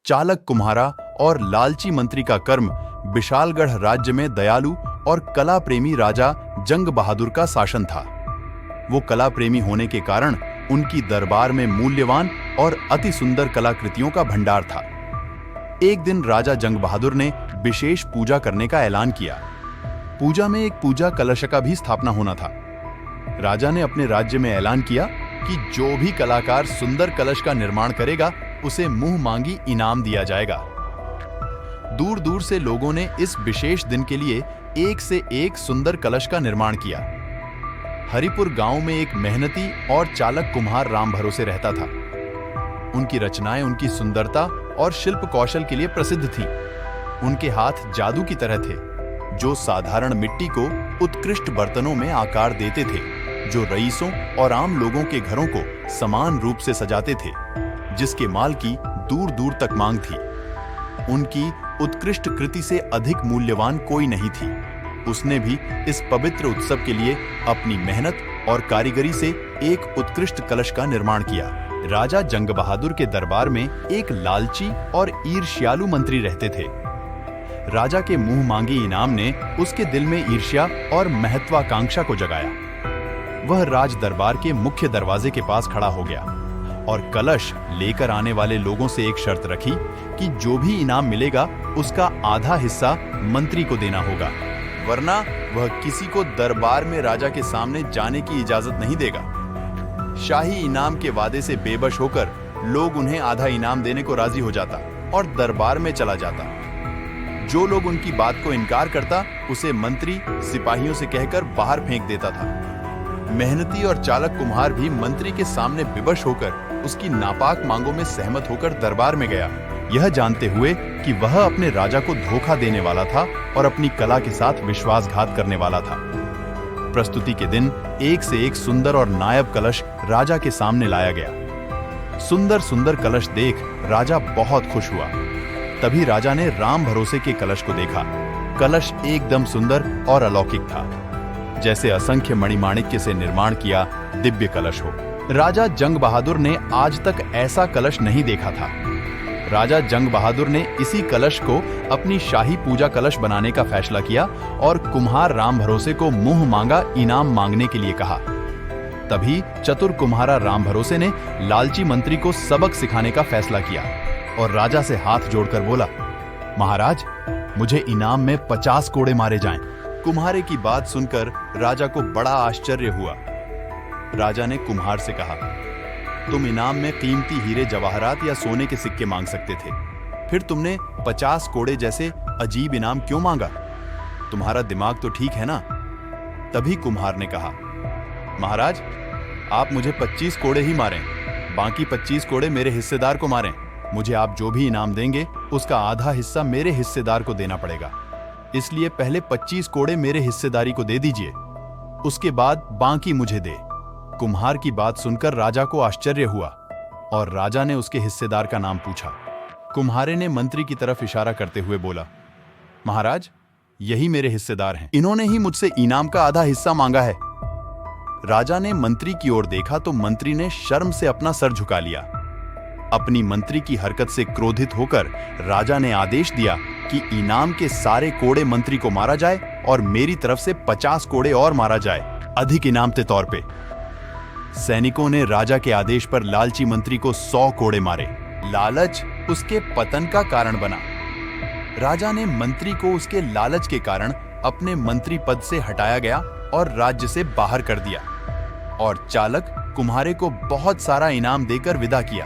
चालक कुम्हारा और लालची मंत्री का कर्म विशालगढ़ राज्य में दयालु और कला प्रेमी राजा जंग बहादुर का शासन था। वो कला प्रेमी होने के कारण उनकी दरबार में मूल्यवान और अति सुंदर कलाकृतियों का भंडार था। एक दिन राजा जंग बहादुर ने विशेष पूजा करने का ऐलान किया। पूजा में एक पूजा कलश का भी स्थापना होना था। राजा ने अपने राज्य में ऐलान किया कि जो भी कलाकार सुंदर कलश का निर्माण करेगा उसे मुंह मांगी इनाम दिया जाएगा। दूर दूर से लोगों ने इस विशेष दिन के लिए एक से एक सुंदर कलश का निर्माण किया। हरिपुर गांव में एक मेहनती और चालक कुम्हार राम भरोसे रहता था। उनकी रचनाएं उनकी सुंदरता और शिल्प कौशल के लिए प्रसिद्ध थी। उनके हाथ जादू की तरह थे, जो साधारण मिट्टी को उत्कृष्ट बर्तनों में आकार देते थे, जो रईसों और आम लोगों के घरों को समान रूप से सजाते थे, जिसके माल की दूर दूर तक मांग थी। उनकी उत्कृष्ट कृति से अधिक मूल्यवान कोई नहीं थी। उसने भी इस पवित्र उत्सव के लिए अपनी मेहनत और कारीगरी से एक उत्कृष्ट कलश का निर्माण किया। राजा जंग बहादुर के दरबार में एक लालची और ईर्ष्यालु मंत्री रहते थे। राजा के मुंह मांगी इनाम ने उसके दिल में ईर्ष्या और महत्वाकांक्षा को जगाया। वह राज दरबार के मुख्य दरवाजे के पास खड़ा हो गया और कलश लेकर आने वाले लोगों से एक शर्त रखी कि जो भी इनाम मिलेगा उसका आधा हिस्सा मंत्री को देना होगा, वरना वह किसी को दरबार में राजा के सामने जाने की इजाजत नहीं देगा। शाही इनाम के वादे से बेबस होकर लोग उन्हें आधा इनाम देने को राजी हो जाता और दरबार में चला जाता। जो लोग उनकी बात को इनकार करता उसे मंत्री सिपाहियों से कहकर बाहर फेंक देता था। मेहनती और चालक कुम्हार भी मंत्री के सामने विवश होकर उसकी नापाक मांगों में सहमत होकर दरबार में गया, यह जानते हुए कि वह अपने राजा को धोखा देने वाला था और अपनी कला के साथ विश्वासघात करने वाला था। प्रस्तुति के दिन एक से एक सुंदर और नायाब कलश राजा के सामने लाया गया। सुंदर सुंदर कलश देख राजा बहुत खुश हुआ। तभी राजा ने राम भरोसे के कलश को देखा। कलश एकदम सुंदर और अलौकिक था, जैसे असंख्य मणिमाणिक्य से निर्माण किया दिव्य कलश हो। राजा जंग बहादुर ने आज तक ऐसा कलश नहीं देखा था। राजा जंग बहादुर ने इसी कलश को अपनी शाही पूजा कलश बनाने का फैसला किया और कुम्हार राम भरोसे को मुंह मांगा इनाम मांगने के लिए कहा। तभी चतुर कुम्हारा राम भरोसे ने लालची मंत्री को सबक सिखाने का फैसला किया और राजा से हाथ जोड़कर बोला, महाराज, मुझे इनाम में 50 कोड़े मारे जाएं। कुम्हारे की बात सुनकर राजा को बड़ा आश्चर्य हुआ। राजा ने कुम्हार से कहा, तुम इनाम में कीमती हीरे जवाहरात या सोने के सिक्के मांग सकते थे, फिर तुमने 50 कोड़े जैसे अजीब इनाम क्यों मांगा? तुम्हारा दिमाग तो ठीक है ना? तभी कुम्हार ने कहा, महाराज, आप मुझे 25 कोड़े ही मारें, बाकी 25 कोड़े मेरे हिस्सेदार को मारें। मुझे आप जो भी इनाम देंगे उसका आधा हिस्सा मेरे हिस्सेदार को देना पड़ेगा, इसलिए पहले 25 कोड़े मेरे हिस्सेदारी को दे दीजिए, उसके बाद बाकी मुझे दे। कुम्हार की बात सुनकर राजा को आश्चर्य हुआ और राजा ने उसके हिस्सेदार का नाम पूछा। कुम्हारे ने मंत्री की तरफ इशारा करते हुए बोला, महाराज, यही मेरे हिस्सेदार हैं, इन्होंने ही मुझसे इनाम का आधा हिस्सा मांगा है। राजा ने मंत्री की ओर देखा तो मंत्री ने शर्म से अपना सर झुका लिया। अपनी मंत्री की हरकत से क्रोधित होकर राजा ने आदेश दिया कि इनाम के सारे कोड़े मंत्री को मारा जाए और मेरी तरफ से 50 कोड़े और मारा जाए, अधिक इनाम के तौर पे। सैनिकों ने राजा के आदेश पर लालची मंत्री को 100 कोड़े मारे। लालच उसके पतन का कारण बना। राजा ने मंत्री को उसके लालच के कारण अपने मंत्री पद से हटाया गया और राज्य से बाहर कर दिया और चालक कुम्हारे को बहुत सारा इनाम देकर विदा किया।